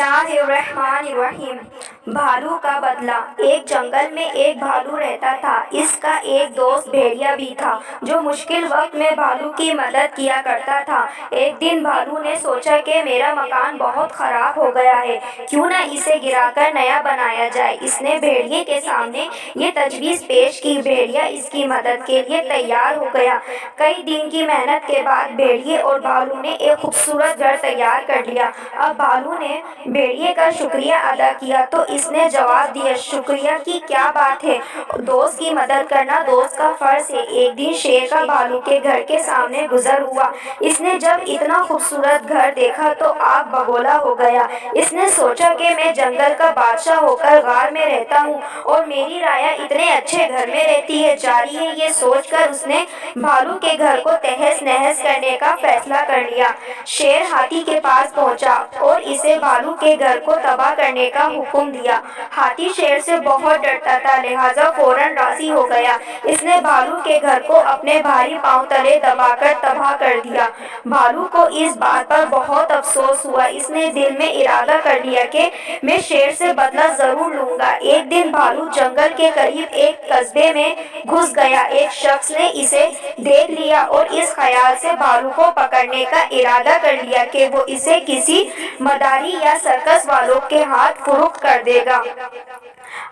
बिस्मिल्लाहिर्रहमानिर्रहीम। भालू का बदला। एक जंगल में एक भालू रहता था। इसका एक दोस्त भेड़िया भी था जो मुश्किल वक्त में भालू की मदद किया करता था। एक दिन भालू ने सोचा कि मेरा मकान बहुत खराब हो गया है, क्यों न इसे गिराकर नया बनाया जाए। इसने भेड़िए के सामने ये तजवीज़ पेश की। भेड़िया इसकी मदद के लिए तैयार हो गया। कई दिन की मेहनत के बाद भेड़िए और भालू ने एक खूबसूरत घर तैयार कर लिया। अब भालू ने भेड़िए का शुक्रिया अदा किया तो इसने जवाब दिया, शुक्रिया की क्या बात है, दोस्त की मदद करना दोस्त का फर्ज है। एक दिन शेर का भालू के घर के सामने गुजर हुआ। इसने जब इतना खूबसूरत घर देखा तो आग बगोला हो गया। इसने सोचा कि मैं जंगल का बादशाह होकर गार में रहता हूँ और मेरी राया इतने अच्छे घर में रहती है जा रही है। ये सोचकर उसने भालू के घर को तहस नहस करने का फैसला कर लिया। शेर हाथी के पास पहुंचा और इसे भालू के घर को तबाह करने का हुक्म दिया। हाथी शेर से बहुत डरता था, लिहाजा फौरन राजी हो गया। इसने भालू के घर को अपने भारी पांव तले दबाकर तबाह कर दिया। भालू को इस बात पर बहुत अफसोस हुआ। इसने दिल में इरादा कर लिया कि मैं शेर से बदला जरूर लूंगा। एक दिन भालू जंगल के करीब एक कस्बे में घुस गया। एक शख्स ने इसे देख लिया और इस ख्याल से भालू को पकड़ने का इरादा कर लिया कि वो इसे किसी मदारी या सर्कस वालों के हाथ फरोख्त कर देगा।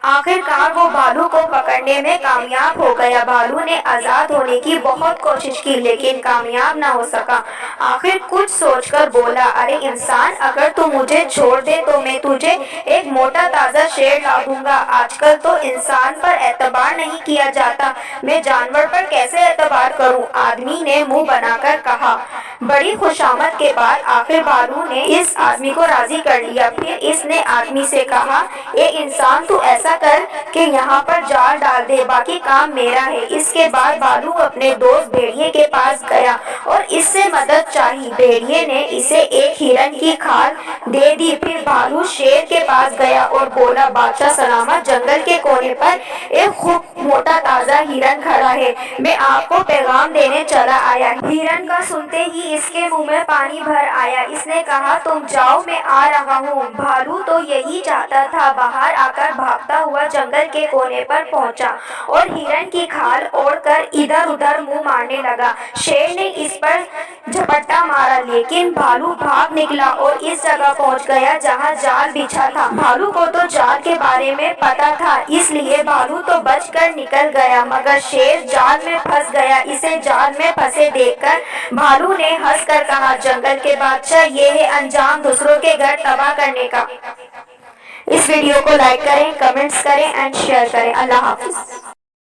आखिरकार वो भालू को पकड़ने में कामयाब हो गया। भालू ने आजाद होने की बहुत कोशिश की लेकिन कामयाब ना हो सका। आखिर कुछ सोचकर बोला, अरे इंसान, अगर तू मुझे छोड़ दे तो मैं तुझे एक मोटा ताजा शेर ला दूंगा। आजकल तो इंसान पर एतबार नहीं किया जाता, मैं जानवर पर कैसे एतबार करूं? आदमी ने मुंह बनाकर कहा। बड़ी खुशामद के बाद आखिर भालू ने इस आदमी को राजी कर लिया। फिर इसने आदमी से कहा, ए इंसान, तू ऐसा कर कि यहाँ पर जाल डाल दे, बाकी काम मेरा है। इसके बाद भालू अपने दोस्त भेड़िए के पास गया और इससे मदद चाही। भेड़िए ने इसे एक हिरन की खाल दे दी। फिर भालू शेर के पास गया और बोला, बादशाह सलामत, जंगल के कोने पर एक खूब मोटा ताजा हिरन खड़ा है, मैं आपको पैगाम देने चला आया। हिरन का सुनते ही इसके मुंह में पानी भर आया। इसने कहा, तुम जाओ, मैं आ रहा हूँ। भालू तो यही चाहता था। बाहर आकर भागता हुआ जंगल के कोने पर पहुंचा और हिरन की खाल ओढ़कर इधर उधर मुंह मारने लगा। शेर ने इस पर झपट्टा मारा लेकिन भालू भाग निकला और इस जगह पहुंच गया जहां जाल बिछा था। भालू को तो जाल के बारे में पता था, इसलिए भालू तो बचकर निकल गया, मगर शेर जाल में फंस गया। इसे जाल में फंसे देखकर भालू ने हंसकर कहा, जंगल के बादशाह, ये है अंजाम दूसरों के घर तबाह करने का। इस वीडियो को लाइक करें, कमेंट्स करें एंड शेयर करें। अल्लाह हाफिज।